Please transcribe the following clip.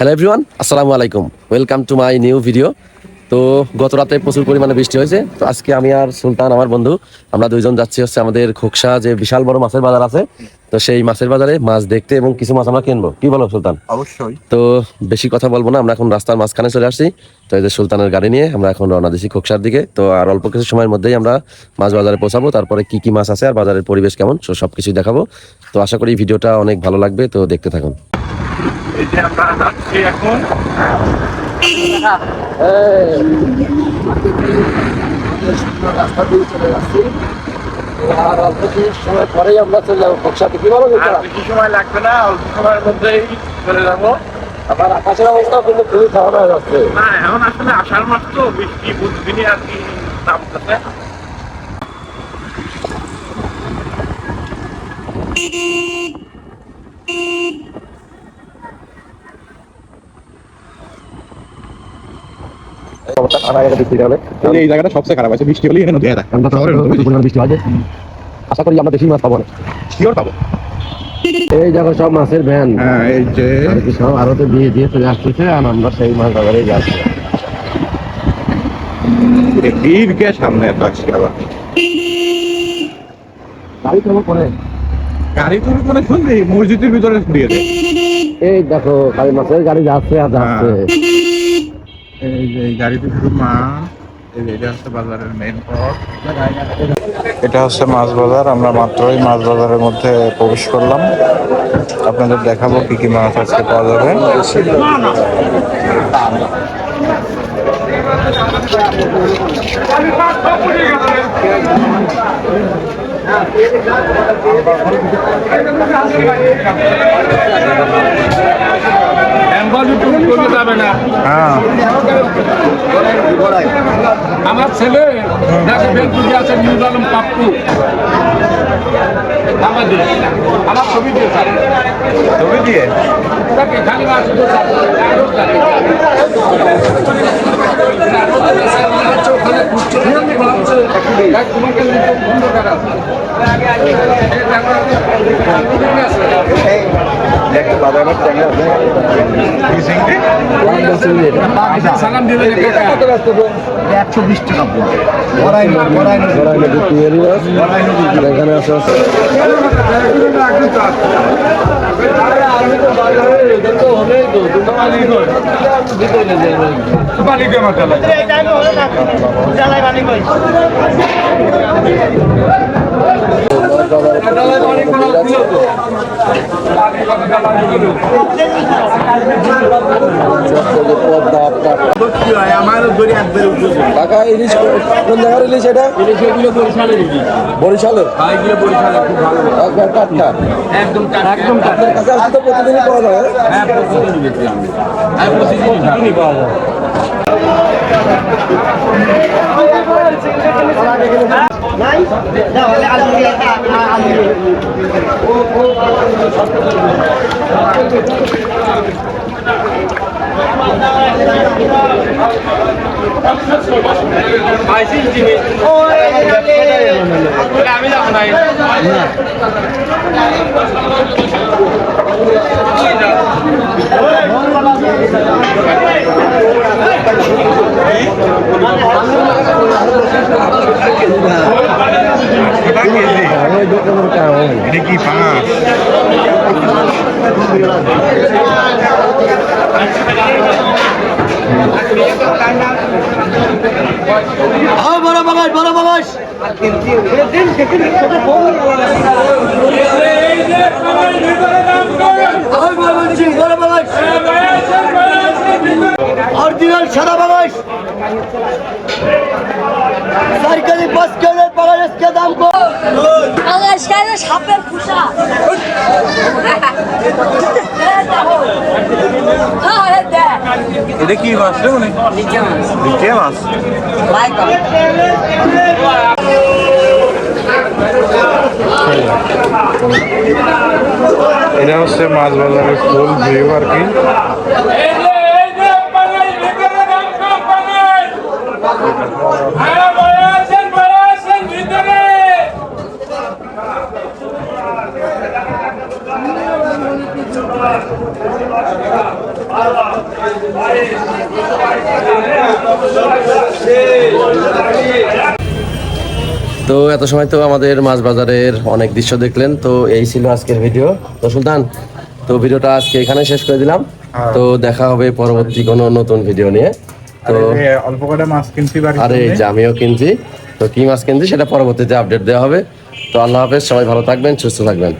Hello everyone, আসসালামু আলাইকুম। Welcome to my new video. তো গত রাতে প্রচুর পরিমাণে বৃষ্টি হয়েছে। তো আজকে আমি আর সুলতান, আমার বন্ধু, আমরা দুইজন যাচ্ছি হচ্ছে আমাদের খোকসা যে বিশাল বড় মাছের বাজার আছে, তো সেই মাছের বাজারে মাছ দেখতে এবং কিছু মাছ আমরা কিনবো। কি বলো সুলতান? অবশ্যই। তো বেশি কথা বলবো না, আমরা এখন রাস্তার মাঝখানে চলে আসছি। তো এই যে সুলতানের গাড়ি নিয়ে আমরা এখন রওনা দিচ্ছি খোকসার দিকে। তো আর অল্প কিছু সময়ের মধ্যেই আমরা মাছ বাজারে পৌঁছাবো। তারপরে কি কি মাছ আছে আর বাজারের পরিবেশ কেমন সবকিছুই দেখাবো। তো আশা করি ভিডিওটা অনেক ভালো লাগবে, তো দেখতে থাকুন। এই যে আমরা যাচ্ছি এখন রাস্তা দিয়ে চলে যাচ্ছি আর অল্প কিছু সময় পরেই আমরা চলে যাবো খোকসাতে। কি বলো? বেশি সময় লাগবে না, অল্প সময়ের মধ্যেই চলে যাবো। আবার আকাশের অবস্থাও কিন্তু খুবই খারাপ হয়ে যাচ্ছে। না, এখন আসলে আষাঢ় মাস তো, বৃষ্টি বুধদিনই আর কি নামতেছে। এই জায়গাটা সবচেয়ে খারাপ আছে, বৃষ্টি হলেই এখানে নদী থাকে। বৃষ্টি হয়, আশা করি আমরা বেশি মাছ পাবো না। শিওর পাবো। এই দেখো সব মাছের ভ্যান, হ্যাঁ, এই যে সব আরতে দিয়ে দিয়ে চলে আসতেছে আর আমরা সেই মাছ বাজারে যাচ্ছি। বীরকে সামনে রাখছি আবার গাড়ি কেমন করে? গাড়ি তুমি করে শুনবি মসজিদের ভিতরে দিয়ে দেয়। এই দেখো খালি মাছের গাড়ি যাচ্ছে আর যাচ্ছে। এই যে এই গাড়িতে শুধু মাছ। এই যে এটা হচ্ছে বাজারের মেইন পথ। এটা হচ্ছে মাছ বাজার। আমরা মাত্রই মাছ বাজারের মধ্যে প্রবেশ করলাম। আপনাদের দেখাবো কি কি মাছ আজকে পাওয়া যাবে। হ্যাঁ, আমার ছেলে আছে নিউজ আলম পাপ্পু, বাংলাদেশ। আমার ছবি দিয়ে ছবি দিয়ে খালি মাছ সালাম দিলে 120 টাকা এখানে আছে টাকা। ইলিশ কোন জায়গার ইলিশ? এটা বরিশালের। একবার টাটকা, একদম আপনার কাছে আসলে তো প্রতিদিনই পাওয়া যায়। পাওয়া যায়। আমি যাবো না। এটা কি পাঁচ? বড় বাগাস, বড় বাগাস। অরিজিনাল সাদা বাগাস। 4 কেজি 5 কেজি বাগাস কে দাম কম। বাগাস খাইলে সাপের খুশা। এটা কি মাছ রে? মানে নিচে মাছ। এটা হচ্ছে মাছ বাজারের ফুল ভিউ আর কি। তো এত সময় তো আমাদের মাছ বাজারের অনেক দৃশ্য দেখলেন, তো এই ছিল আজকের ভিডিও। তো সুলতান, তো ভিডিওটা আজকে এখানে শেষ করে দিলাম। তো দেখা হবে পরবর্তী কোনো নতুন ভিডিও নিয়ে। তো অল্প করে মাছ কিনছি বাড়ি আরে এই যে আমিও কিনছি, তো কি মাছ কিনছি সেটা পরবর্তীতে আপডেট দেওয়া হবে। তো আল্লাহ হাফেজ, সবাই ভালো থাকবেন, সুস্থ থাকবেন।